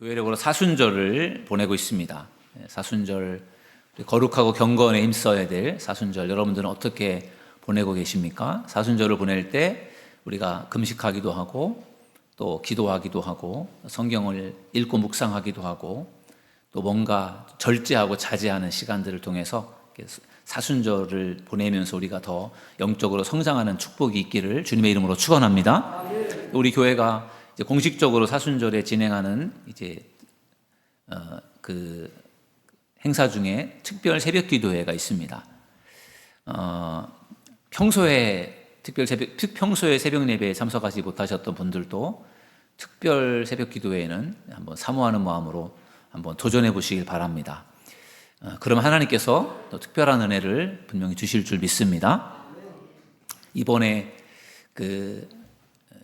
교회력으로 사순절을 보내고 있습니다. 사순절, 거룩하고 경건에 힘써야 될 사순절, 여러분들은 어떻게 보내고 계십니까? 사순절을 보낼 때 우리가 금식하기도 하고 또 기도하기도 하고 성경을 읽고 묵상하기도 하고 또 뭔가 절제하고 자제하는 시간들을 통해서 사순절을 보내면서 우리가 더 영적으로 성장하는 축복이 있기를 주님의 이름으로 축원합니다. 우리 교회가 이제 공식적으로 사순절에 진행하는 그 행사 중에 특별 새벽 기도회가 있습니다. 평소에 새벽 예배에 참석하지 못하셨던 분들도 특별 새벽 기도회에는 한번 사모하는 마음으로 한번 도전해 보시길 바랍니다. 그럼 하나님께서 또 특별한 은혜를 분명히 주실 줄 믿습니다. 이번에 그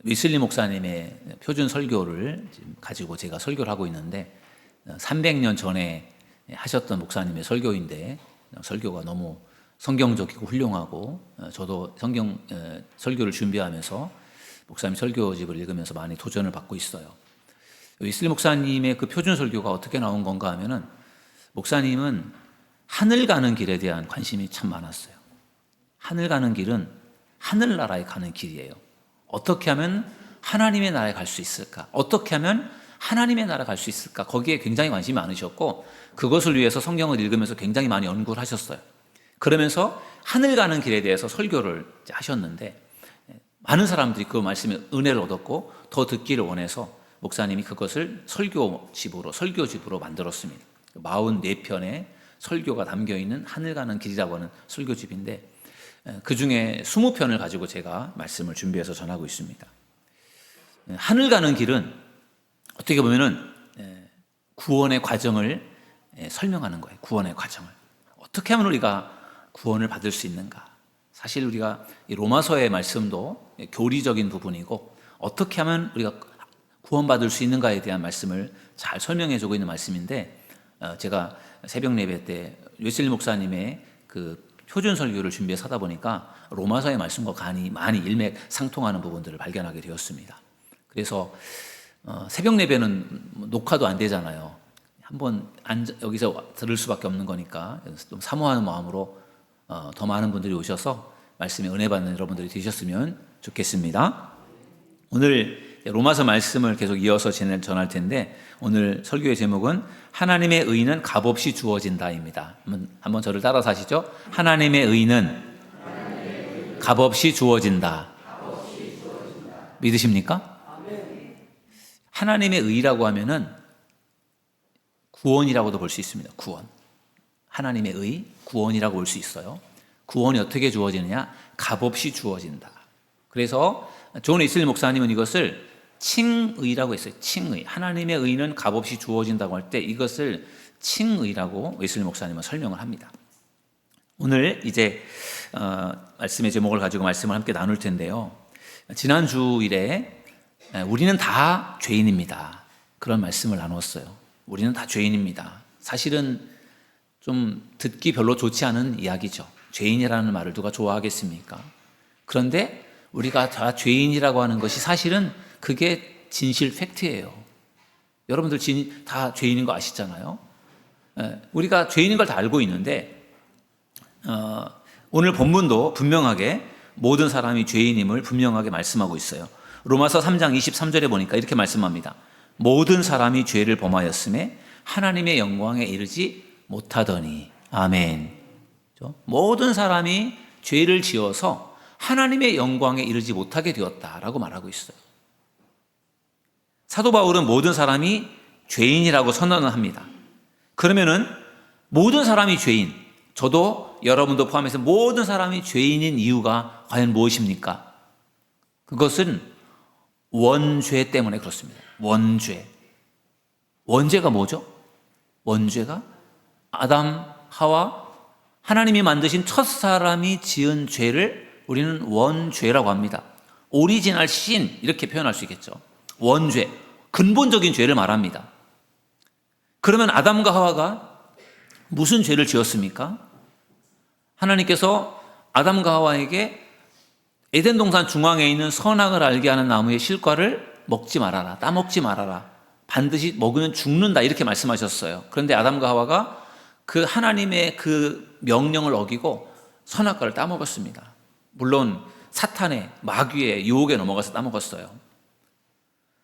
웨슬리 목사님의 표준 설교를 가지고 제가 설교를 하고 있는데 300년 전에 하셨던 목사님의 설교인데 설교가 너무 성경적이고 훌륭하고 저도 성경 설교를 준비하면서 목사님 설교집을 읽으면서 많이 도전을 받고 있어요. 웨슬리 목사님의 그 표준 설교가 어떻게 나온 건가 하면은 목사님은 하늘 가는 길에 대한 관심이 참 많았어요. 하늘 가는 길은 하늘나라에 가는 길이에요. 어떻게 하면 하나님의 나라에 갈 수 있을까? 어떻게 하면 하나님의 나라에 갈 수 있을까? 거기에 굉장히 관심이 많으셨고 그것을 위해서 성경을 읽으면서 굉장히 많이 연구를 하셨어요. 그러면서 하늘 가는 길에 대해서 설교를 하셨는데 많은 사람들이 그 말씀에 은혜를 얻었고 더 듣기를 원해서 목사님이 그것을 설교집으로 만들었습니다. 44편의 설교가 담겨있는 하늘 가는 길이라고 하는 설교집인데 그 중에 20편을 가지고 제가 말씀을 준비해서 전하고 있습니다. 하늘 가는 길은 어떻게 보면은 구원의 과정을 설명하는 거예요. 구원의 과정을. 어떻게 하면 우리가 구원을 받을 수 있는가? 사실 우리가 이 로마서의 말씀도 교리적인 부분이고 어떻게 하면 우리가 구원받을 수 있는가에 대한 말씀을 잘 설명해 주고 있는 말씀인데 제가 새벽 예배 때 웨슬리 목사님의 그 표준 설교를 준비해서 하다 보니까 로마서의 말씀과 많이 일맥상통하는 부분들을 발견하게 되었습니다. 그래서 새벽 예배는 녹화도 안 되잖아요. 한번 여기서 들을 수밖에 없는 거니까 좀 사모하는 마음으로 더 많은 분들이 오셔서 말씀에 은혜 받는 여러분들이 되셨으면 좋겠습니다. 오늘 로마서 말씀을 계속 이어서 전할 텐데 오늘 설교의 제목은 하나님의 의는 값없이 주어진다입니다. 한번 저를 따라서 하시죠. 하나님의 의는 값없이 주어진다. 믿으십니까? 하나님의 의라고 하면은 구원이라고도 볼 수 있습니다. 구원. 하나님의 의, 구원이라고 볼 수 있어요. 구원이 어떻게 주어지느냐? 값없이 주어진다. 그래서 존 웨슬리 목사님은 이것을 칭의라고 했어요. 칭의. 하나님의 의는 값없이 주어진다고 할 때 이것을 칭의라고 웨슬리 목사님은 설명을 합니다. 오늘 이제 말씀의 제목을 가지고 말씀을 함께 나눌 텐데요. 지난 주일에 우리는 다 죄인입니다. 그런 말씀을 나눴어요. 우리는 다 죄인입니다. 사실은 좀 듣기 별로 좋지 않은 이야기죠. 죄인이라는 말을 누가 좋아하겠습니까? 그런데 우리가 다 죄인이라고 하는 것이 사실은 그게 진실 팩트예요. 여러분들 다 죄인인 거 아시잖아요. 우리가 죄인인 걸 다 알고 있는데 오늘 본문도 분명하게 모든 사람이 죄인임을 분명하게 말씀하고 있어요. 로마서 3장 23절에 보니까 이렇게 말씀합니다. 모든 사람이 죄를 범하였음에 하나님의 영광에 이르지 못하더니. 아멘. 모든 사람이 죄를 지어서 하나님의 영광에 이르지 못하게 되었다라고 말하고 있어요. 사도 바울은 모든 사람이 죄인이라고 선언을 합니다. 그러면은 모든 사람이 죄인, 저도 여러분도 포함해서 모든 사람이 죄인인 이유가 과연 무엇입니까? 그것은 원죄 때문에 그렇습니다. 원죄. 원죄가 뭐죠? 원죄가 아담, 하와, 하나님이 만드신 첫 사람이 지은 죄를 우리는 원죄라고 합니다. 오리지널 신 이렇게 표현할 수 있겠죠. 원죄, 근본적인 죄를 말합니다. 그러면 아담과 하와가 무슨 죄를 지었습니까? 하나님께서 아담과 하와에게 에덴 동산 중앙에 있는 선악을 알게 하는 나무의 실과를 먹지 말아라, 따먹지 말아라 반드시 먹으면 죽는다 이렇게 말씀하셨어요. 그런데 아담과 하와가 그 하나님의 그 명령을 어기고 선악과를 따먹었습니다. 물론 사탄의 마귀의 유혹에 넘어가서 따먹었어요.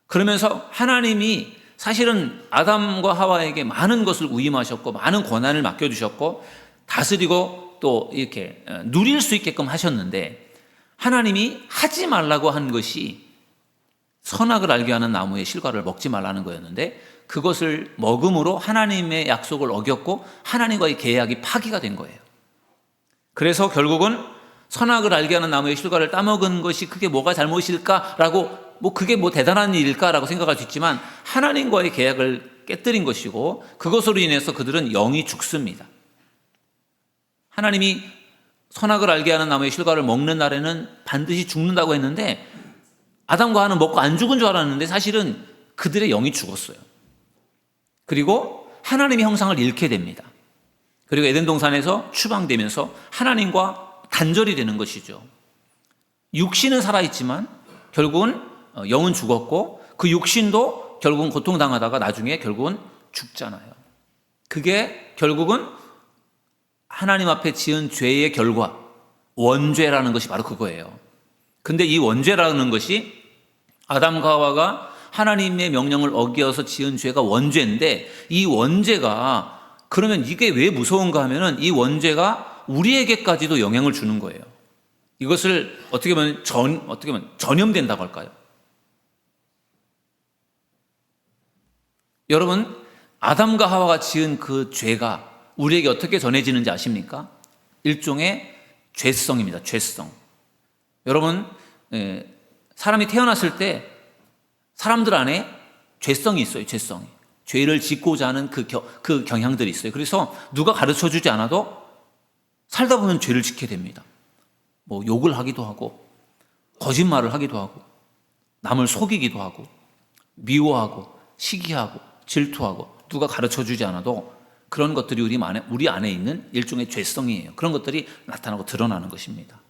그러면서 하나님이 사실은 아담과 하와에게 많은 것을 위임하셨고 많은 권한을 맡겨주셨고 다스리고 또 이렇게 누릴 수 있게끔 하셨는데 하나님이 하지 말라고 한 것이 선악을 알게 하는 나무의 실과를 먹지 말라는 거였는데 그것을 먹음으로 하나님의 약속을 어겼고 하나님과의 계약이 파기가 된 거예요. 그래서 결국은 선악을 알게 하는 나무의 실과를 따먹은 것이 그게 뭐가 잘못일까라고 그게 대단한 일일까라고 생각할 수 있지만 하나님과의 계약을 깨뜨린 것이고 그것으로 인해서 그들은 영이 죽습니다. 하나님이 선악을 알게 하는 나무의 실과를 먹는 날에는 반드시 죽는다고 했는데 아담과 하와는 먹고 안 죽은 줄 알았는데 사실은 그들의 영이 죽었어요. 그리고 하나님의 형상을 잃게 됩니다. 그리고 에덴 동산에서 추방되면서 하나님과 단절이 되는 것이죠. 육신은 살아있지만 결국은 영은 죽었고 그 육신도 결국은 고통당하다가 나중에 결국은 죽잖아요. 그게 결국은 하나님 앞에 지은 죄의 결과, 원죄라는 것이 바로 그거예요. 근데 이 원죄라는 것이 아담과 하와가 하나님의 명령을 어기어서 지은 죄가 원죄인데 이 원죄가 그러면 이게 왜 무서운가 하면은 이 원죄가 우리에게까지도 영향을 주는 거예요. 이것을 어떻게 보면 전염된다고 할까요? 여러분, 아담과 하와가 지은 그 죄가 우리에게 어떻게 전해지는지 아십니까? 일종의 죄성입니다. 죄성. 여러분, 사람이 태어났을 때 사람들 안에 죄성이 있어요. 죄성이. 죄를 짓고자 하는 그 경향들이 있어요. 그래서 누가 가르쳐주지 않아도 살다 보면 죄를 짓게 됩니다. 욕을 하기도 하고 거짓말을 하기도 하고 남을 속이기도 하고 미워하고 시기하고 질투하고 누가 가르쳐주지 않아도 그런 것들이 우리 안에 있는 일종의 죄성이에요. 그런 것들이 나타나고 드러나는 것입니다.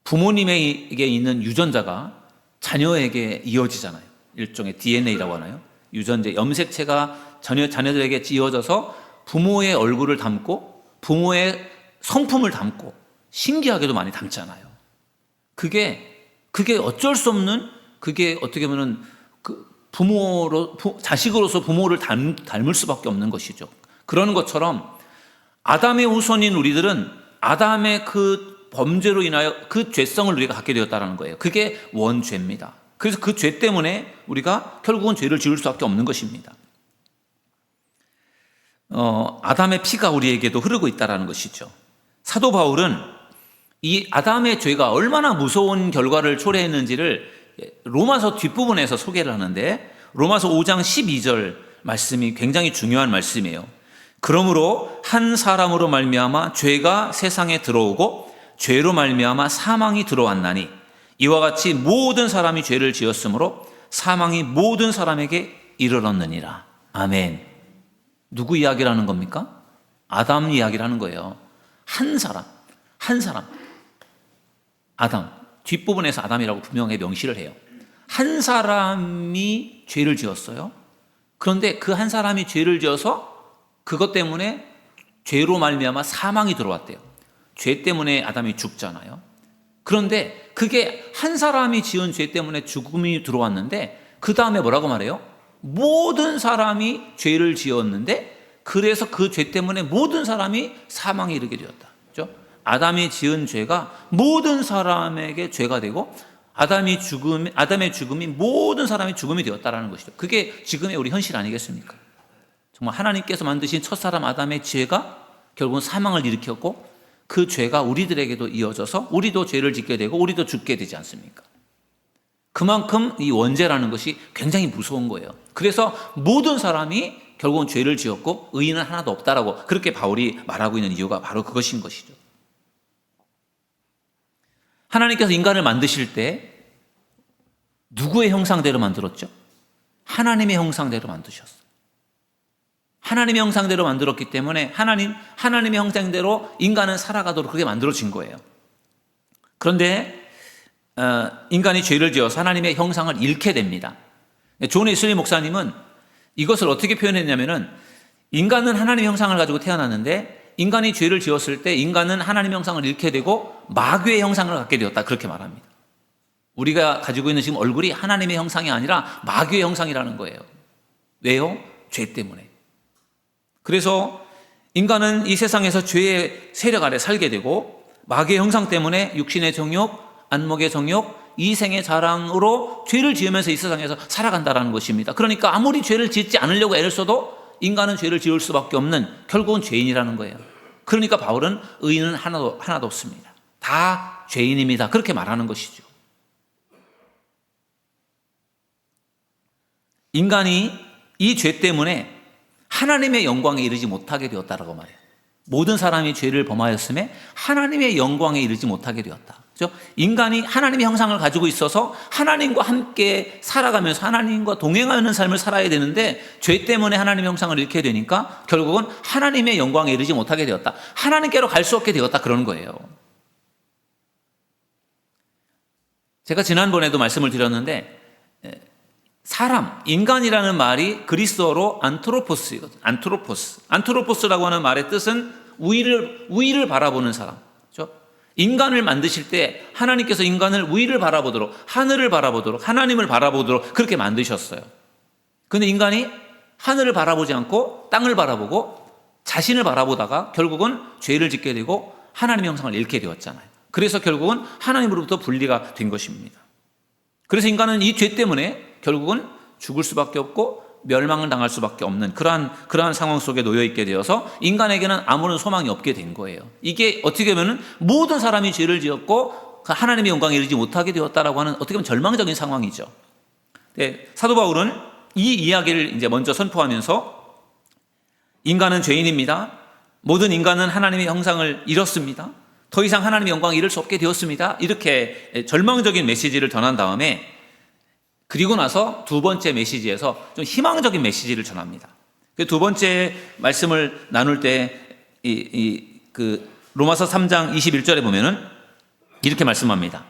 부모님에게 있는 유전자가 자녀에게 이어지잖아요. 일종의 DNA라고 하나요? 유전자, 염색체가 자녀들에게 이어져서 부모의 얼굴을 담고 부모의 성품을 담고 신기하게도 많이 닮잖아요. 그게 어쩔 수 없는 그게 어떻게 보면 자식으로서 부모를 닮을 수밖에 없는 것이죠. 그런 것처럼 아담의 후손인 우리들은 아담의 그 범죄로 인하여 그 죄성을 우리가 갖게 되었다는 거예요. 그게 원죄입니다. 그래서 그 죄 때문에 우리가 결국은 죄를 지을 수밖에 없는 것입니다. 아담의 피가 우리에게도 흐르고 있다는 것이죠. 사도 바울은 이 아담의 죄가 얼마나 무서운 결과를 초래했는지를 로마서 뒷부분에서 소개를 하는데 로마서 5장 12절 말씀이 굉장히 중요한 말씀이에요. 그러므로 한 사람으로 말미암아 죄가 세상에 들어오고 죄로 말미암아 사망이 들어왔나니 이와 같이 모든 사람이 죄를 지었으므로 사망이 모든 사람에게 이르렀느니라. 아멘. 누구 이야기를 하는 겁니까? 아담 이야기를 하는 거예요. 한 사람. 아담. 뒷부분에서 아담이라고 분명히 명시를 해요. 한 사람이 죄를 지었어요. 그런데 그 한 사람이 죄를 지어서 그것 때문에 죄로 말미암아 사망이 들어왔대요. 죄 때문에 아담이 죽잖아요. 그런데 그게 한 사람이 지은 죄 때문에 죽음이 들어왔는데 그 다음에 뭐라고 말해요? 모든 사람이 죄를 지었는데 그래서 그 죄 때문에 모든 사람이 사망에 이르게 되었다. 그렇죠? 아담이 지은 죄가 모든 사람에게 죄가 되고 아담의 죽음이 모든 사람의 죽음이 되었다라는 것이죠. 그게 지금의 우리 현실 아니겠습니까? 정말 하나님께서 만드신 첫사람 아담의 죄가 결국은 사망을 일으켰고 그 죄가 우리들에게도 이어져서 우리도 죄를 짓게 되고 우리도 죽게 되지 않습니까? 그만큼 이 원죄라는 것이 굉장히 무서운 거예요. 그래서 모든 사람이 결국은 죄를 지었고 의인은 하나도 없다라고 그렇게 바울이 말하고 있는 이유가 바로 그것인 것이죠. 하나님께서 인간을 만드실 때 누구의 형상대로 만들었죠? 하나님의 형상대로 만드셨어요. 하나님의 형상대로 만들었기 때문에 하나님의 형상대로 인간은 살아가도록 그렇게 만들어진 거예요. 그런데 인간이 죄를 지어서 하나님의 형상을 잃게 됩니다. 존 웨슬리 목사님은 이것을 어떻게 표현했냐면은 인간은 하나님의 형상을 가지고 태어났는데 인간이 죄를 지었을 때 인간은 하나님의 형상을 잃게 되고 마귀의 형상을 갖게 되었다. 그렇게 말합니다. 우리가 가지고 있는 지금 얼굴이 하나님의 형상이 아니라 마귀의 형상이라는 거예요. 왜요? 죄 때문에. 그래서 인간은 이 세상에서 죄의 세력 아래 살게 되고 마귀의 형상 때문에 육신의 정욕, 안목의 정욕, 이생의 자랑으로 죄를 지으면서 이 세상에서 살아간다는 것입니다. 그러니까 아무리 죄를 짓지 않으려고 애를 써도 인간은 죄를 지을 수밖에 없는 결국은 죄인이라는 거예요. 그러니까 바울은 의인은 하나도 없습니다. 다 죄인입니다. 그렇게 말하는 것이죠. 인간이 이 죄 때문에 하나님의 영광에 이르지 못하게 되었다라고 말해요. 모든 사람이 죄를 범하였음에 하나님의 영광에 이르지 못하게 되었다. 그렇죠? 인간이 하나님의 형상을 가지고 있어서 하나님과 함께 살아가면서 하나님과 동행하는 삶을 살아야 되는데 죄 때문에 하나님의 형상을 잃게 되니까 결국은 하나님의 영광에 이르지 못하게 되었다. 하나님께로 갈 수 없게 되었다. 그러는 거예요. 제가 지난번에도 말씀을 드렸는데 사람, 인간이라는 말이 그리스어로 안트로포스이거든요. 안트로포스라고 하는 말의 뜻은 위를 바라보는 사람. 그렇죠? 인간을 만드실 때 하나님께서 인간을 위를 바라보도록, 하늘을 바라보도록, 하나님을 바라보도록 그렇게 만드셨어요. 그런데 인간이 하늘을 바라보지 않고 땅을 바라보고 자신을 바라보다가 결국은 죄를 짓게 되고 하나님의 형상을 잃게 되었잖아요. 그래서 결국은 하나님으로부터 분리가 된 것입니다. 그래서 인간은 이 죄 때문에 결국은 죽을 수밖에 없고 멸망을 당할 수밖에 없는 그러한 상황 속에 놓여 있게 되어서 인간에게는 아무런 소망이 없게 된 거예요. 이게 어떻게 보면 모든 사람이 죄를 지었고 하나님의 영광에 이르지 못하게 되었다라고 하는 어떻게 보면 절망적인 상황이죠. 네, 사도 바울은 이 이야기를 이제 먼저 선포하면서 인간은 죄인입니다. 모든 인간은 하나님의 형상을 잃었습니다. 더 이상 하나님의 영광에 이를 수 없게 되었습니다. 이렇게 절망적인 메시지를 전한 다음에 그리고 나서 두 번째 메시지에서 좀 희망적인 메시지를 전합니다. 그 두 번째 말씀을 나눌 때 로마서 3장 21절에 보면은 이렇게 말씀합니다.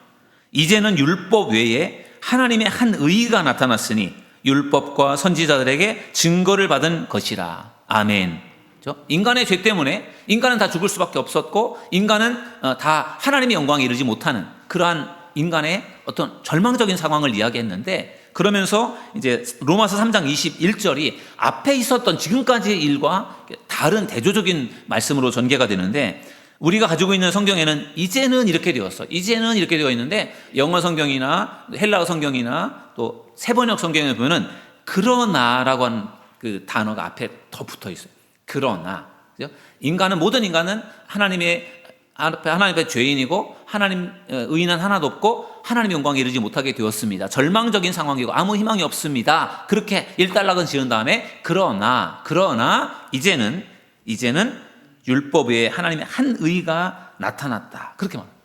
이제는 율법 외에 하나님의 한 의가 나타났으니 율법과 선지자들에게 증거를 받은 것이라. 아멘. 그렇죠? 인간의 죄 때문에 인간은 다 죽을 수밖에 없었고 인간은 다 하나님의 영광에 이르지 못하는 그러한 인간의 어떤 절망적인 상황을 이야기했는데 그러면서 이제 로마서 3장 21절이 앞에 있었던 지금까지의 일과 다른 대조적인 말씀으로 전개가 되는데 우리가 가지고 있는 성경에는 이제는 이렇게 되었어. 이제는 이렇게 되어 있는데 영어 성경이나 헬라어 성경이나 또 세번역 성경에 보면은 그러나라고 하는 그 단어가 앞에 더 붙어 있어요. 그러나 모든 인간은 하나님의 죄인이고 하나님 의인은 하나도 없고 하나님의 영광에 이르지 못하게 되었습니다. 절망적인 상황이고 아무 희망이 없습니다. 그렇게 일단락은 지은 다음에 그러나 이제는 율법 외에 하나님의 한 의가 나타났다. 그렇게 말합니다.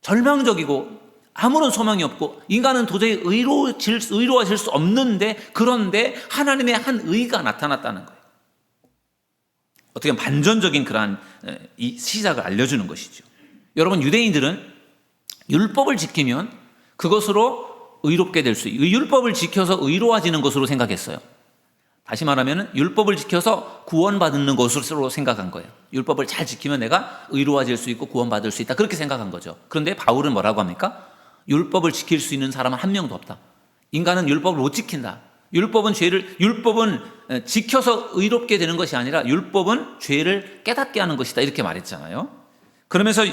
절망적이고 아무런 소망이 없고 인간은 도저히 의로워질 수 없는데 그런데 하나님의 한 의가 나타났다는 거예요. 어떻게 보면 반전적인 그러한 이 시작을 알려주는 것이죠. 여러분 유대인들은 율법을 지키면 그것으로 의롭게 될 수 있어요. 율법을 지켜서 의로워지는 것으로 생각했어요. 다시 말하면 율법을 지켜서 구원받는 것으로 생각한 거예요. 율법을 잘 지키면 내가 의로워질 수 있고 구원받을 수 있다. 그렇게 생각한 거죠. 그런데 바울은 뭐라고 합니까? 율법을 지킬 수 있는 사람은 한 명도 없다. 인간은 율법을 못 지킨다. 율법은 지켜서 의롭게 되는 것이 아니라 율법은 죄를 깨닫게 하는 것이다. 이렇게 말했잖아요. 그러면서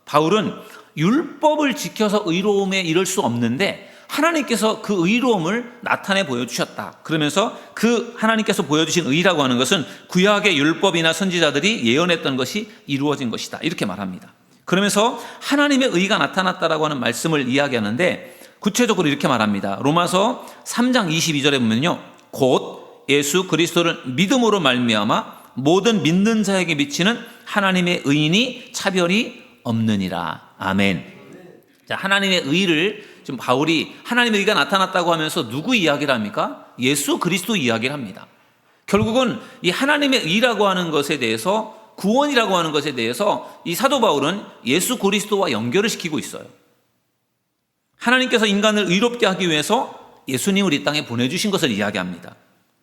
바울은 율법을 지켜서 의로움에 이를 수 없는데 하나님께서 그 의로움을 나타내 보여주셨다. 그러면서 그 하나님께서 보여주신 의라고 하는 것은 구약의 율법이나 선지자들이 예언했던 것이 이루어진 것이다. 이렇게 말합니다. 그러면서 하나님의 의가 나타났다라고 하는 말씀을 이야기하는데 구체적으로 이렇게 말합니다. 로마서 3장 22절에 보면요. 곧 예수 그리스도를 믿음으로 말미암아 모든 믿는 자에게 미치는 하나님의 의인이 차별이 없느니라. 아멘. 자, 하나님의 의를 지금 바울이 하나님의 의가 나타났다고 하면서 누구 이야기를 합니까? 예수 그리스도 이야기를 합니다. 결국은 이 하나님의 의라고 하는 것에 대해서 구원이라고 하는 것에 대해서 이 사도 바울은 예수 그리스도와 연결을 시키고 있어요. 하나님께서 인간을 의롭게 하기 위해서 예수님을 이 땅에 보내주신 것을 이야기합니다.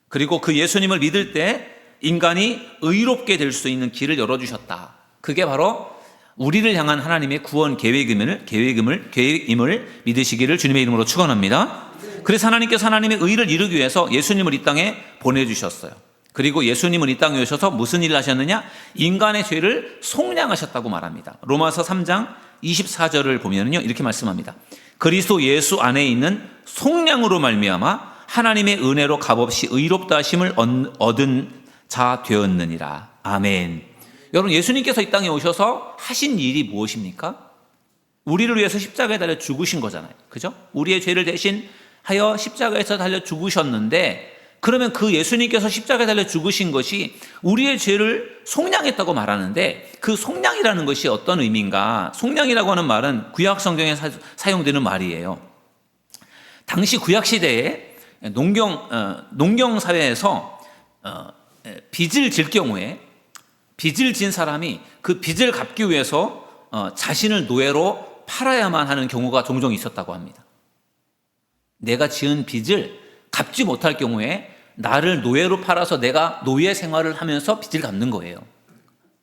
그리고 그 예수님을 믿을 때 인간이 의롭게 될 수 있는 길을 열어주셨다. 그게 바로 우리를 향한 하나님의 구원 계획임을 믿으시기를 주님의 이름으로 축원합니다. 그래서 하나님께서 하나님의 의를 이루기 위해서 예수님을 이 땅에 보내주셨어요. 그리고 예수님은 이 땅에 오셔서 무슨 일을 하셨느냐? 인간의 죄를 속량하셨다고 말합니다. 로마서 3장 24절을 보면요, 이렇게 말씀합니다. 그리스도 예수 안에 있는 속량으로 말미암아 하나님의 은혜로 값없이 의롭다 하심을 얻은 자 되었느니라. 아멘. 여러분, 예수님께서 이 땅에 오셔서 하신 일이 무엇입니까? 우리를 위해서 십자가에 달려 죽으신 거잖아요. 그죠? 우리의 죄를 대신하여 십자가에서 달려 죽으셨는데, 그러면 그 예수님께서 십자가에 달려 죽으신 것이 우리의 죄를 속량했다고 말하는데, 그 속량이라는 것이 어떤 의미인가? 속량이라고 하는 말은 구약 성경에 사용되는 말이에요. 당시 구약 시대에 농경 사회에서 빚을 질 경우에 빚을 진 사람이 그 빚을 갚기 위해서 자신을 노예로 팔아야만 하는 경우가 종종 있었다고 합니다. 내가 지은 빚을 갚지 못할 경우에 나를 노예로 팔아서 내가 노예 생활을 하면서 빚을 갚는 거예요.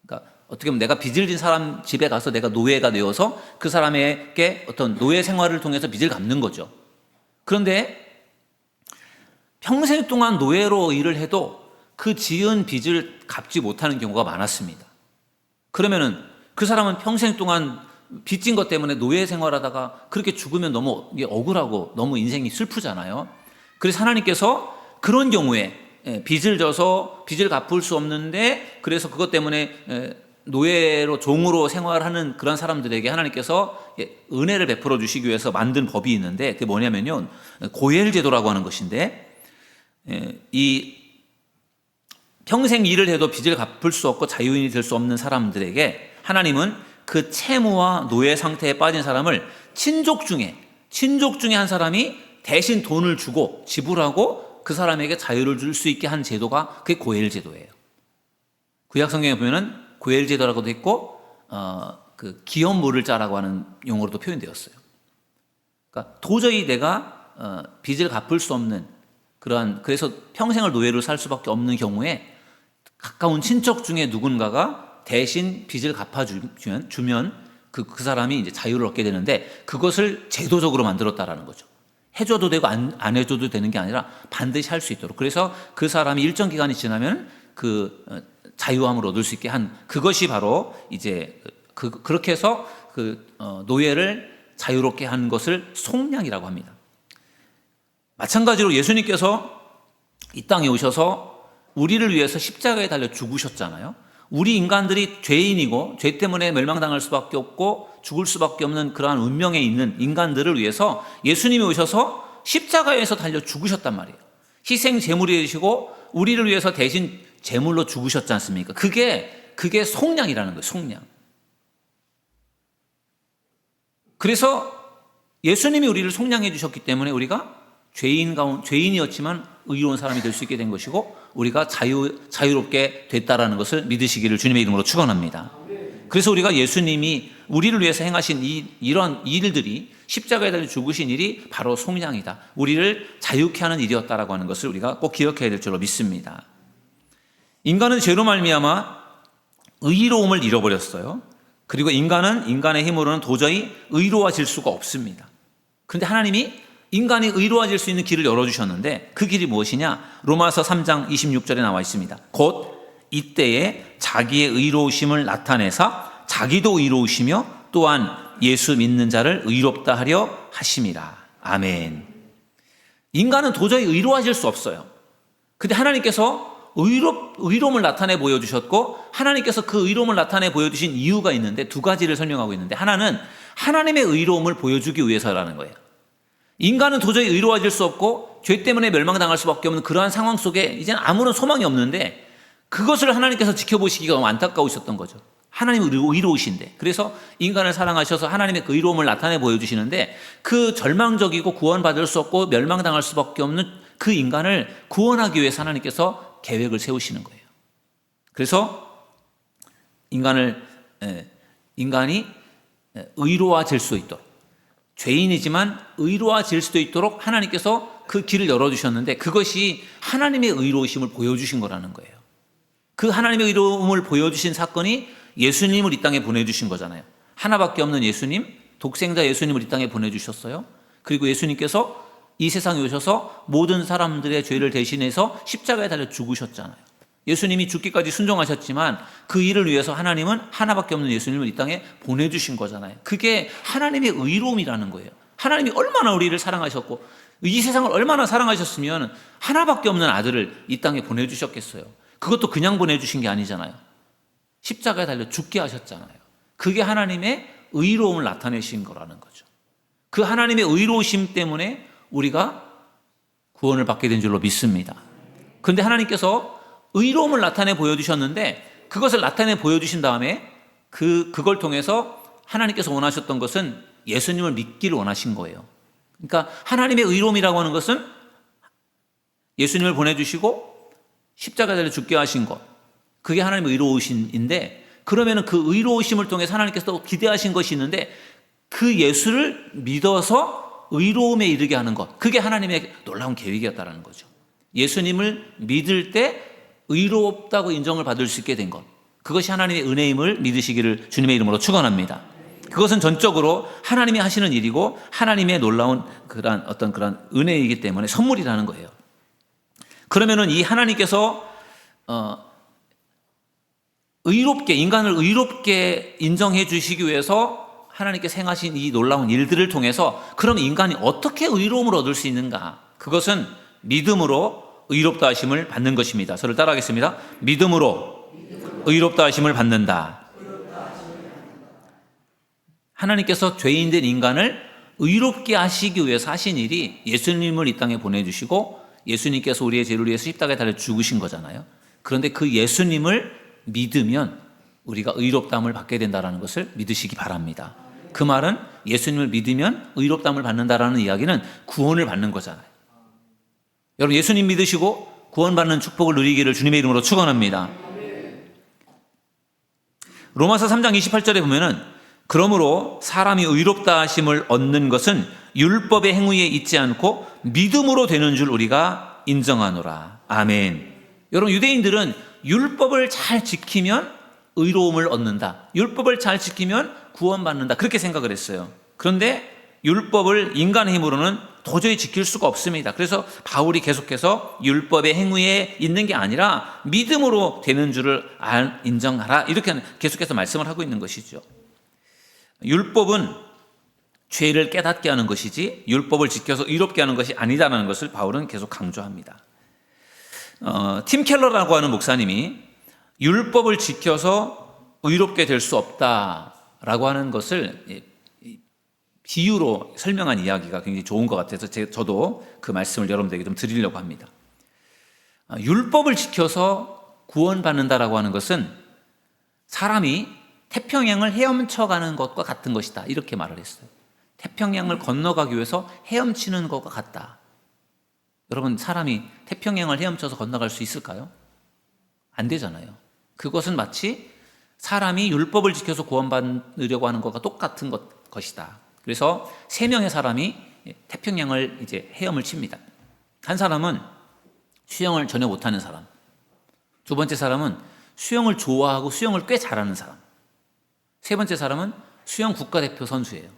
그러니까 어떻게 보면 내가 빚을 진 사람 집에 가서 내가 노예가 되어서 그 사람에게 어떤 노예 생활을 통해서 빚을 갚는 거죠. 그런데 평생 동안 노예로 일을 해도 그 지은 빚을 갚지 못하는 경우가 많았습니다. 그러면은 그 사람은 평생 동안 빚진 것 때문에 노예 생활하다가 그렇게 죽으면 너무 억울하고 너무 인생이 슬프잖아요. 그래서 하나님께서 그런 경우에 빚을 져서 빚을 갚을 수 없는데, 그래서 그것 때문에 노예로 종으로 생활하는 그런 사람들에게 하나님께서 은혜를 베풀어 주시기 위해서 만든 법이 있는데, 그게 뭐냐면요, 고엘 제도라고 하는 것인데, 이 평생 일을 해도 빚을 갚을 수 없고 자유인이 될 수 없는 사람들에게 하나님은 그 채무와 노예 상태에 빠진 사람을 친족 중에 한 사람이 대신 돈을 주고 지불하고 그 사람에게 자유를 줄 수 있게 한 제도가 그게 고엘 제도예요. 구약 성경에 보면은 고엘 제도라고도 있고 그 기업 모를 자라고 하는 용어로도 표현되었어요. 그러니까 도저히 내가 빚을 갚을 수 없는 그래서 평생을 노예로 살 수밖에 없는 경우에 가까운 친척 중에 누군가가 대신 빚을 갚아주면 그 사람이 이제 자유를 얻게 되는데, 그것을 제도적으로 만들었다라는 거죠. 해줘도 되고 안 해줘도 되는 게 아니라 반드시 할 수 있도록. 그래서 그 사람이 일정 기간이 지나면 그 자유함을 얻을 수 있게 한, 그것이 바로 이제 그렇게 해서 노예를 자유롭게 한 것을 속량이라고 합니다. 마찬가지로 예수님께서 이 땅에 오셔서 우리를 위해서 십자가에 달려 죽으셨잖아요. 우리 인간들이 죄인이고 죄 때문에 멸망당할 수밖에 없고 죽을 수밖에 없는 그러한 운명에 있는 인간들을 위해서 예수님이 오셔서 십자가에서 달려 죽으셨단 말이에요. 희생 제물이 되시고 우리를 위해서 대신 제물로 죽으셨지 않습니까? 그게 속량이라는 거예요. 속량. 그래서 예수님이 우리를 속량해 주셨기 때문에 우리가 죄인이었지만 의로운 사람이 될 수 있게 된 것이고, 우리가 자유롭게 됐다라는 것을 믿으시기를 주님의 이름으로 축원합니다. 그래서 우리가 예수님이 우리를 위해서 행하신 이런 일들이, 십자가에 달려 죽으신 일이 바로 속량이다, 우리를 자유케 하는 일이었다라고 하는 것을 우리가 꼭 기억해야 될 줄로 믿습니다. 인간은 죄로 말미암아 의로움을 잃어버렸어요. 그리고 인간의 힘으로는 도저히 의로워질 수가 없습니다. 그런데 하나님이 인간이 의로워질 수 있는 길을 열어주셨는데, 그 길이 무엇이냐? 로마서 3장 26절에 나와 있습니다. 곧 이때에 자기의 의로우심을 나타내사 자기도 의로우시며 또한 예수 믿는 자를 의롭다 하려 하심이라. 아멘. 인간은 도저히 의로워질 수 없어요. 근데 하나님께서 의로움을 나타내 보여주셨고, 하나님께서 그 의로움을 나타내 보여주신 이유가 있는데, 두 가지를 설명하고 있는데, 하나는 하나님의 의로움을 보여주기 위해서라는 거예요. 인간은 도저히 의로워질 수 없고 죄 때문에 멸망당할 수밖에 없는 그러한 상황 속에 이제는 아무런 소망이 없는데, 그것을 하나님께서 지켜보시기가 너무 안타까우셨던 거죠. 하나님은 의로우신데, 그래서 인간을 사랑하셔서 하나님의 그 의로움을 나타내 보여주시는데, 그 절망적이고 구원받을 수 없고 멸망당할 수밖에 없는 그 인간을 구원하기 위해서 하나님께서 계획을 세우시는 거예요. 그래서 인간이 의로워질 수 있도록, 죄인이지만 의로워질 수도 있도록 하나님께서 그 길을 열어주셨는데 그것이 하나님의 의로우심을 보여주신 거라는 거예요. 그 하나님의 의로움을 보여주신 사건이 예수님을 이 땅에 보내주신 거잖아요. 하나밖에 없는 예수님, 독생자 예수님을 이 땅에 보내주셨어요. 그리고 예수님께서 이 세상에 오셔서 모든 사람들의 죄를 대신해서 십자가에 달려 죽으셨잖아요. 예수님이 죽기까지 순종하셨지만 그 일을 위해서 하나님은 하나밖에 없는 예수님을 이 땅에 보내주신 거잖아요. 그게 하나님의 의로움이라는 거예요. 하나님이 얼마나 우리를 사랑하셨고 이 세상을 얼마나 사랑하셨으면 하나밖에 없는 아들을 이 땅에 보내주셨겠어요. 그것도 그냥 보내주신 게 아니잖아요. 십자가에 달려 죽게 하셨잖아요. 그게 하나님의 의로움을 나타내신 거라는 거죠. 그 하나님의 의로우심 때문에 우리가 구원을 받게 된 줄로 믿습니다. 그런데 하나님께서 의로움을 나타내 보여주셨는데 그것을 나타내 보여주신 다음에 그걸 통해서 하나님께서 원하셨던 것은 예수님을 믿기를 원하신 거예요. 그러니까 하나님의 의로움이라고 하는 것은 예수님을 보내주시고 십자가에 달려 죽게 하신 것, 그게 하나님의 의로우심인데, 그러면 그 의로우심을 통해서 하나님께서 또 기대하신 것이 있는데 그 예수를 믿어서 의로움에 이르게 하는 것, 그게 하나님의 놀라운 계획이었다는 거죠. 예수님을 믿을 때 의롭다고 인정을 받을 수 있게 된 것, 그것이 하나님의 은혜임을 믿으시기를 주님의 이름으로 축원합니다. 그것은 전적으로 하나님이 하시는 일이고 하나님의 놀라운 그런 은혜이기 때문에 선물이라는 거예요. 그러면은 이 하나님께서 인간을 의롭게 인정해 주시기 위해서 하나님께서 행하신 이 놀라운 일들을 통해서 그럼 인간이 어떻게 의로움을 얻을 수 있는가? 그것은 믿음으로 의롭다 하심을 받는 것입니다. 저를 따라하겠습니다. 믿음으로 의롭다 하심을 받는다. 하나님께서 죄인된 인간을 의롭게 하시기 위해서 하신 일이 예수님을 이 땅에 보내주시고 예수님께서 우리의 죄를 위해서 십자가에 달려 죽으신 거잖아요. 그런데 그 예수님을 믿으면 우리가 의롭다함을 받게 된다는 것을 믿으시기 바랍니다. 그 말은 예수님을 믿으면 의롭다함을 받는다라는 이야기는 구원을 받는 거잖아요. 여러분, 예수님 믿으시고 구원받는 축복을 누리기를 주님의 이름으로 축원합니다. 로마서 3장 28절에 보면은 그러므로 사람이 의롭다 하심을 얻는 것은 율법의 행위에 있지 않고 믿음으로 되는 줄 우리가 인정하노라. 아멘. 여러분, 유대인들은 율법을 잘 지키면 의로움을 얻는다, 율법을 잘 지키면 구원받는다, 그렇게 생각을 했어요. 그런데 율법을 인간의 힘으로는 도저히 지킬 수가 없습니다. 그래서 바울이 계속해서 율법의 행위에 있는 게 아니라 믿음으로 되는 줄을 인정하라, 이렇게 계속해서 말씀을 하고 있는 것이죠. 율법은 죄를 깨닫게 하는 것이지 율법을 지켜서 의롭게 하는 것이 아니다라는 것을 바울은 계속 강조합니다. 팀 켈러라고 하는 목사님이 율법을 지켜서 의롭게 될 수 없다라고 하는 것을 비유로 설명한 이야기가 굉장히 좋은 것 같아서 저도 그 말씀을 여러분들에게 좀 드리려고 합니다. 율법을 지켜서 구원받는다라고 하는 것은 사람이 태평양을 헤엄쳐가는 것과 같은 것이다, 이렇게 말을 했어요. 태평양을 건너가기 위해서 헤엄치는 것과 같다. 여러분, 사람이 태평양을 헤엄쳐서 건너갈 수 있을까요? 안 되잖아요. 그것은 마치 사람이 율법을 지켜서 구원받으려고 하는 것과 똑같은 것이다. 그래서 세 명의 사람이 태평양을 이제 헤엄을 칩니다. 한 사람은 수영을 전혀 못하는 사람, 두 번째 사람은 수영을 좋아하고 수영을 꽤 잘하는 사람, 세 번째 사람은 수영 국가대표 선수예요.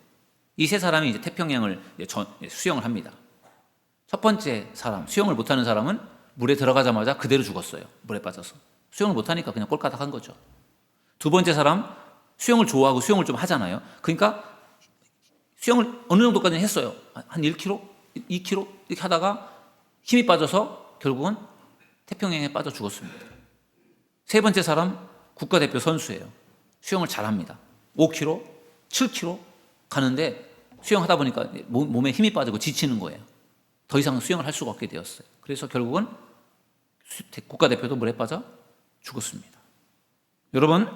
이 세 사람이 이제 태평양을 수영을 합니다. 첫 번째 사람, 수영을 못하는 사람은 물에 들어가자마자 그대로 죽었어요. 물에 빠져서. 수영을 못하니까 그냥 꼴까닥 한 거죠. 두 번째 사람, 수영을 좋아하고 수영을 좀 하잖아요. 그러니까 수영을 어느 정도까지 했어요. 한 1km, 2km 이렇게 하다가 힘이 빠져서 결국은 태평양에 빠져 죽었습니다. 세 번째 사람, 국가대표 선수예요. 수영을 잘합니다. 5km, 7km 가는데 수영하다 보니까 몸에 힘이 빠지고 지치는 거예요. 더 이상 수영을 할 수가 없게 되었어요. 그래서 결국은 국가대표도 물에 빠져 죽었습니다. 여러분,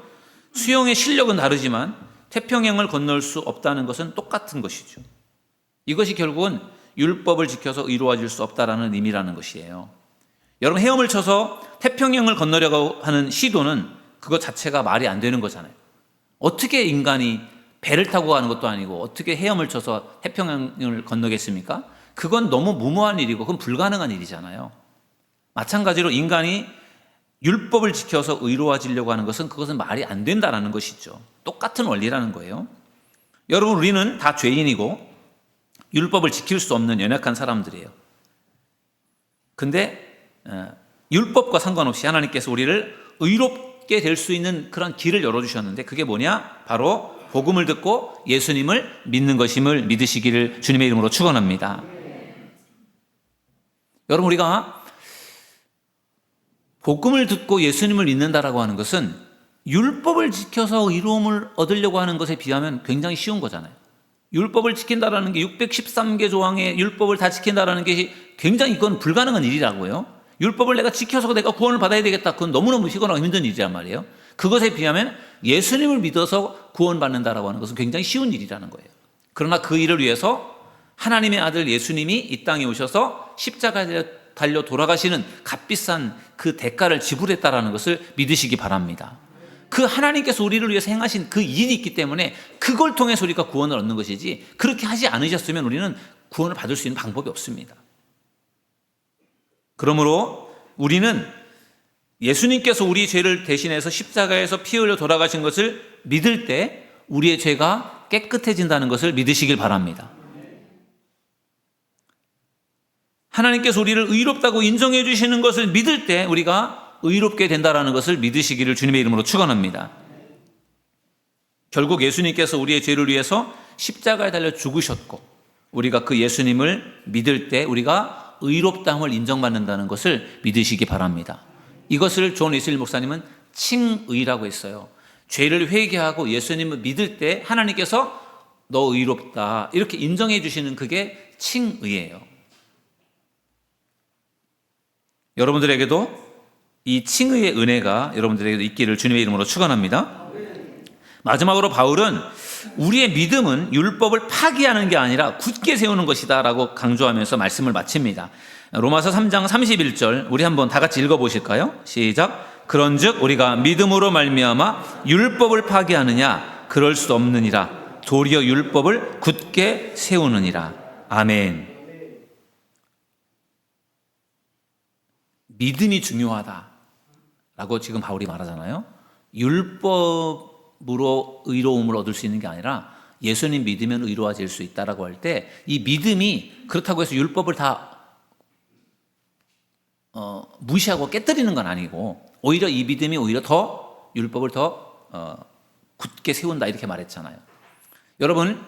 수영의 실력은 다르지만 태평양을 건널 수 없다는 것은 똑같은 것이죠. 이것이 결국은 율법을 지켜서 의로워질 수 없다라는 의미라는 것이에요. 여러분, 헤엄을 쳐서 태평양을 건너려고 하는 시도는 그것 자체가 말이 안 되는 거잖아요. 어떻게 인간이 배를 타고 가는 것도 아니고 어떻게 헤엄을 쳐서 태평양을 건너겠습니까? 그건 너무 무모한 일이고 그건 불가능한 일이잖아요. 마찬가지로 인간이 율법을 지켜서 의로워지려고 하는 것은 그것은 말이 안 된다는 것이죠. 똑같은 원리라는 거예요. 여러분, 우리는 다 죄인이고 율법을 지킬 수 없는 연약한 사람들이에요. 근데 율법과 상관없이 하나님께서 우리를 의롭게 될 수 있는 그런 길을 열어주셨는데 그게 뭐냐? 바로 복음을 듣고 예수님을 믿는 것임을 믿으시기를 주님의 이름으로 축원합니다. 여러분, 우리가 복음을 듣고 예수님을 믿는다라고 하는 것은 율법을 지켜서 의로움을 얻으려고 하는 것에 비하면 굉장히 쉬운 거잖아요. 율법을 지킨다라는 게 613개 조항의 율법을 다 지킨다라는 게 굉장히 그건 불가능한 일이라고요. 율법을 내가 지켜서 내가 구원을 받아야 되겠다. 그건 너무너무 피곤하고 힘든 일이란 말이에요. 그것에 비하면 예수님을 믿어서 구원받는다라고 하는 것은 굉장히 쉬운 일이라는 거예요. 그러나 그 일을 위해서 하나님의 아들 예수님이 이 땅에 오셔서 십자가에 달려 돌아가시는 값비싼 그 대가를 지불했다라는 것을 믿으시기 바랍니다. 그 하나님께서 우리를 위해서 행하신 그 일이 있기 때문에 그걸 통해서 우리가 구원을 얻는 것이지, 그렇게 하지 않으셨으면 우리는 구원을 받을 수 있는 방법이 없습니다. 그러므로 우리는 예수님께서 우리 죄를 대신해서 십자가에서 피 흘려 돌아가신 것을 믿을 때 우리의 죄가 깨끗해진다는 것을 믿으시길 바랍니다. 하나님께서 우리를 의롭다고 인정해 주시는 것을 믿을 때 우리가 의롭게 된다는 것을 믿으시기를 주님의 이름으로 축원합니다. 결국 예수님께서 우리의 죄를 위해서 십자가에 달려 죽으셨고 우리가 그 예수님을 믿을 때 우리가 의롭다함을 인정받는다는 것을 믿으시기 바랍니다. 이것을 존 웨슬리 목사님은 칭의라고 했어요. 죄를 회개하고 예수님을 믿을 때 하나님께서 너 의롭다 이렇게 인정해 주시는 그게 칭의예요. 여러분들에게도 이 칭의의 은혜가 여러분들에게도 있기를 주님의 이름으로 축원합니다. 마지막으로 바울은 우리의 믿음은 율법을 파기하는 게 아니라 굳게 세우는 것이다 라고 강조하면서 말씀을 마칩니다. 로마서 3장 31절 우리 한번 다 같이 읽어보실까요? 시작. 그런즉 우리가 믿음으로 말미암아 율법을 파기하느냐? 그럴 수 없느니라. 도리어 율법을 굳게 세우느니라. 아멘. 믿음이 중요하다라고 지금 바울이 말하잖아요. 율법으로 의로움을 얻을 수 있는 게 아니라 예수님 믿으면 의로워질 수 있다라고 할 때 이 믿음이 그렇다고 해서 율법을 다 무시하고 깨뜨리는 건 아니고 오히려 이 믿음이 오히려 더 율법을 더 굳게 세운다 이렇게 말했잖아요. 여러분,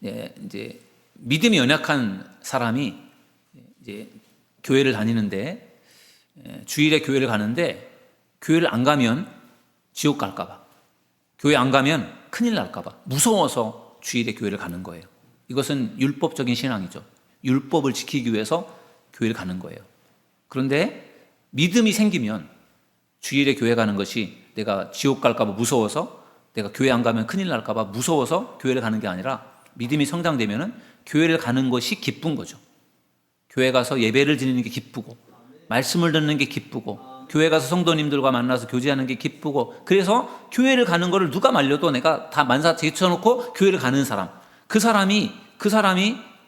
이제 믿음이 연약한 사람이 이제 교회를 다니는데 주일에 교회를 가는데 교회를 안 가면 지옥 갈까 봐, 교회 안 가면 큰일 날까 봐 무서워서 주일에 교회를 가는 거예요. 이것은 율법적인 신앙이죠. 율법을 지키기 위해서 교회를 가는 거예요. 그런데 믿음이 생기면 주일에 교회 가는 것이 내가 지옥 갈까 봐 무서워서, 내가 교회 안 가면 큰일 날까 봐 무서워서 교회를 가는 게 아니라 믿음이 성장되면은 교회를 가는 것이 기쁜 거죠. 교회 가서 예배를 드리는 게 기쁘고 말씀을 듣는 게 기쁘고 교회 가서 성도님들과 만나서 교제하는 게 기쁘고, 그래서 교회를 가는 거를 누가 말려도 내가 다 만사 제쳐놓고 교회를 가는 사람, 그 사람이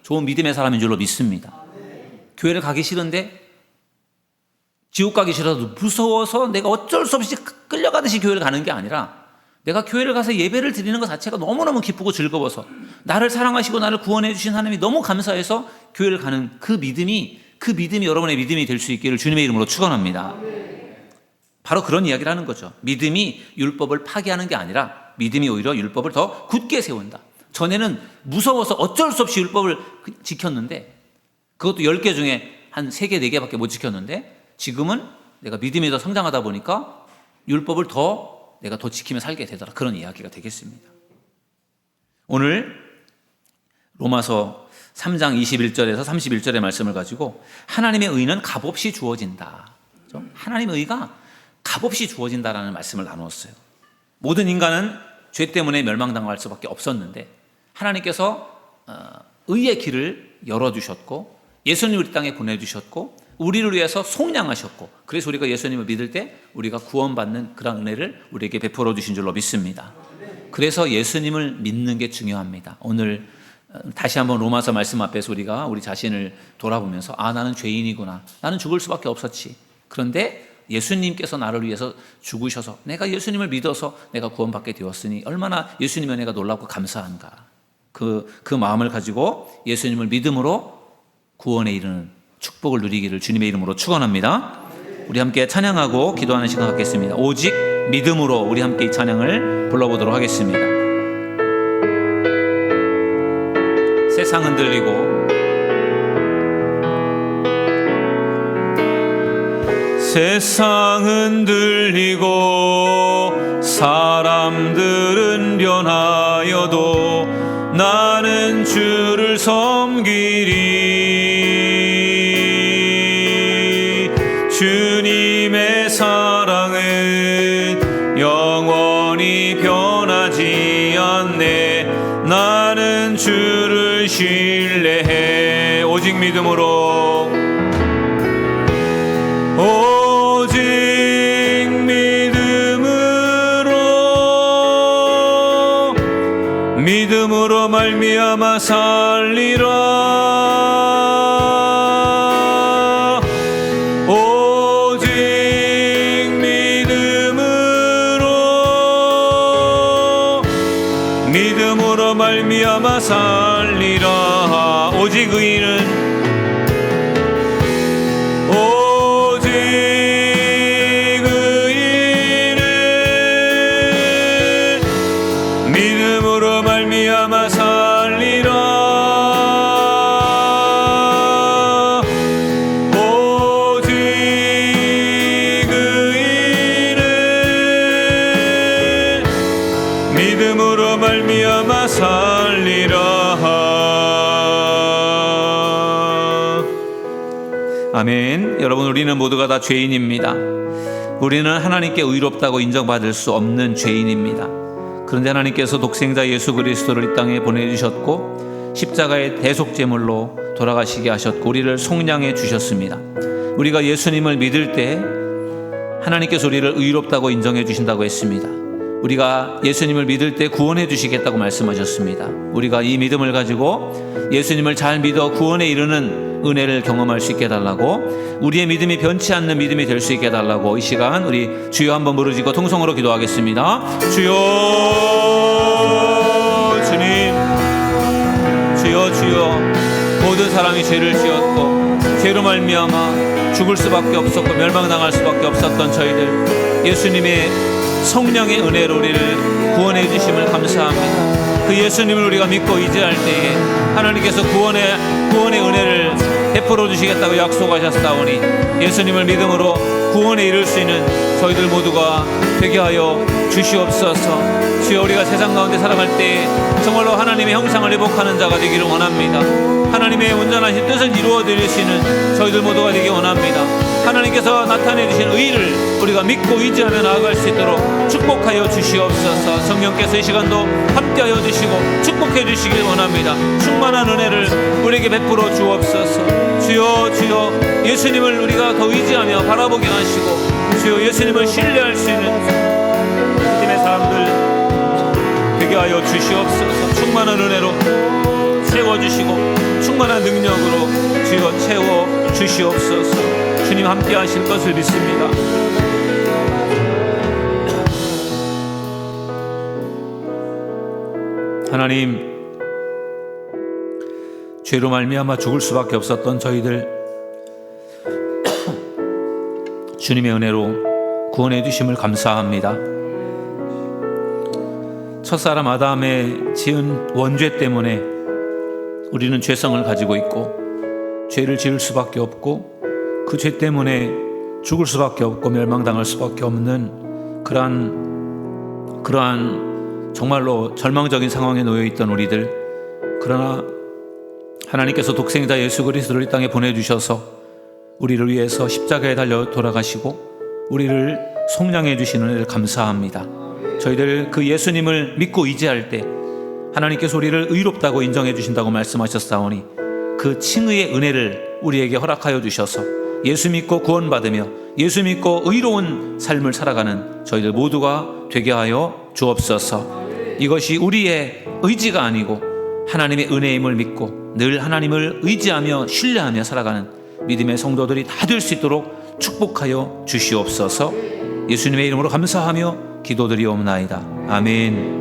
좋은 믿음의 사람인 줄로 믿습니다. 교회를 가기 싫은데 지옥 가기 싫어도 무서워서 내가 어쩔 수 없이 끌려가듯이 교회를 가는 게 아니라 내가 교회를 가서 예배를 드리는 것 자체가 너무너무 기쁘고 즐거워서 나를 사랑하시고 나를 구원해 주신 하나님이 너무 감사해서 교회를 가는 그 믿음이 여러분의 믿음이 될 수 있기를 주님의 이름으로 축원합니다. 바로 그런 이야기를 하는 거죠. 믿음이 율법을 파기하는 게 아니라 믿음이 오히려 율법을 더 굳게 세운다. 전에는 무서워서 어쩔 수 없이 율법을 지켰는데 그것도 10개 중에 한 3개, 4개밖에 못 지켰는데 지금은 내가 믿음이 더 성장하다 보니까 율법을 내가 더 지키며 살게 되더라. 그런 이야기가 되겠습니다. 오늘 로마서 3장 21절에서 31절의 말씀을 가지고 하나님의 의는 값없이 주어진다. 하나님의 의가 값없이 주어진다라는 말씀을 나누었어요. 모든 인간은 죄 때문에 멸망당할 수밖에 없었는데 하나님께서 의의 길을 열어주셨고 예수님을 이 땅에 보내주셨고 우리를 위해서 속량하셨고, 그래서 우리가 예수님을 믿을 때 우리가 구원받는 그런 은혜를 우리에게 베풀어 주신 줄로 믿습니다. 그래서 예수님을 믿는 게 중요합니다. 오늘 다시 한번 로마서 말씀 앞에서 우리가 우리 자신을 돌아보면서 나는 죄인이구나. 나는 죽을 수밖에 없었지. 그런데 예수님께서 나를 위해서 죽으셔서 내가 예수님을 믿어서 내가 구원받게 되었으니 얼마나 예수님의 은혜가 놀랍고 감사한가. 그 마음을 가지고 예수님을 믿음으로 구원에 이르는 축복을 누리기를 주님의 이름으로 축원합니다. 우리 함께 찬양하고 기도하는 시간 갖겠습니다. 오직 믿음으로 우리 함께 이 찬양을 불러보도록 하겠습니다. 세상은 들리고 세상은 들리고 사람들은 변하여도 나는 주를 섬기리. 주님의 사랑은 영원히 변하지 않네. 나는 주를 신뢰해. 오직 믿음으로 믿음으로 말미암아 살리라. 오직 믿음으로 말미암아 살리라. 오직 의인은 말미암아 살리라. 오직 의인은 믿음으로 말미암아 살리라. 아멘. 여러분, 우리는 모두가 다 죄인입니다. 우리는 하나님께 의롭다고 인정받을 수 없는 죄인입니다. 그런데 하나님께서 독생자 예수 그리스도를 이 땅에 보내주셨고 십자가의 대속제물로 돌아가시게 하셨고 우리를 속량해 주셨습니다. 우리가 예수님을 믿을 때 하나님께서 우리를 의롭다고 인정해 주신다고 했습니다. 우리가 예수님을 믿을 때 구원해 주시겠다고 말씀하셨습니다. 우리가 이 믿음을 가지고 예수님을 잘 믿어 구원에 이르는 은혜를 경험할 수 있게 해달라고, 우리의 믿음이 변치 않는 믿음이 될 수 있게 해달라고 이 시간 우리 주여 한번 부르짖고 통성으로 기도하겠습니다. 주여, 주님, 주여, 주여. 모든 사람이 죄를 지었고 죄로 말미암아 죽을 수밖에 없었고 멸망당할 수밖에 없었던 저희들, 예수님의 성령의 은혜로 우리를 구원해 주심을 감사합니다. 그 예수님을 우리가 믿고 의지할 때에 하나님께서 구원의 은혜를 베풀어 주시겠다고 약속하셨사오니 예수님을 믿음으로 구원에 이를 수 있는 저희들 모두가 되게 하여 주시옵소서. 주여, 우리가 세상 가운데 살아갈 때에 정말로 하나님의 형상을 회복하는 자가 되기를 원합니다. 하나님의 온전하신 뜻을 이루어 드릴 수 있는 저희들 모두가 되기 원합니다. 하나님께서 나타내 주신 의를 우리가 믿고 의지하며 나아갈 수 있도록 축복하여 주시옵소서. 성령께서 이 시간도 함께하여 주시고 축복해 주시길 원합니다. 충만한 은혜를 우리에게 베풀어 주옵소서. 주여, 주여, 예수님을 우리가 더 의지하며 바라보게 하시고 주여, 예수님을 신뢰할 수 있는 믿음의 사람들 되게 하여 주시옵소서. 충만한 은혜로 채워주시고 충만한 능력으로 주여 채워 주시옵소서. 주님 함께 하실 것을 믿습니다. 하나님, 죄로 말미암아 죽을 수밖에 없었던 저희들 주님의 은혜로 구원해 주심을 감사합니다. 첫사람 아담의 지은 원죄 때문에 우리는 죄성을 가지고 있고 죄를 지을 수밖에 없고 그 죄 때문에 죽을 수밖에 없고 멸망당할 수밖에 없는 그러한 정말로 절망적인 상황에 놓여 있던 우리들, 그러나 하나님께서 독생자 예수 그리스도를 이 땅에 보내주셔서 우리를 위해서 십자가에 달려 돌아가시고 우리를 속량해 주시는 은혜를 감사합니다. 저희들 그 예수님을 믿고 의지할 때 하나님께서 우리를 의롭다고 인정해 주신다고 말씀하셨사오니 그 칭의의 은혜를 우리에게 허락하여 주셔서 예수 믿고 구원받으며 예수 믿고 의로운 삶을 살아가는 저희들 모두가 되게 하여 주옵소서. 이것이 우리의 의지가 아니고 하나님의 은혜임을 믿고 늘 하나님을 의지하며 신뢰하며 살아가는 믿음의 성도들이 다 될 수 있도록 축복하여 주시옵소서. 예수님의 이름으로 감사하며 기도드리옵나이다. 아멘.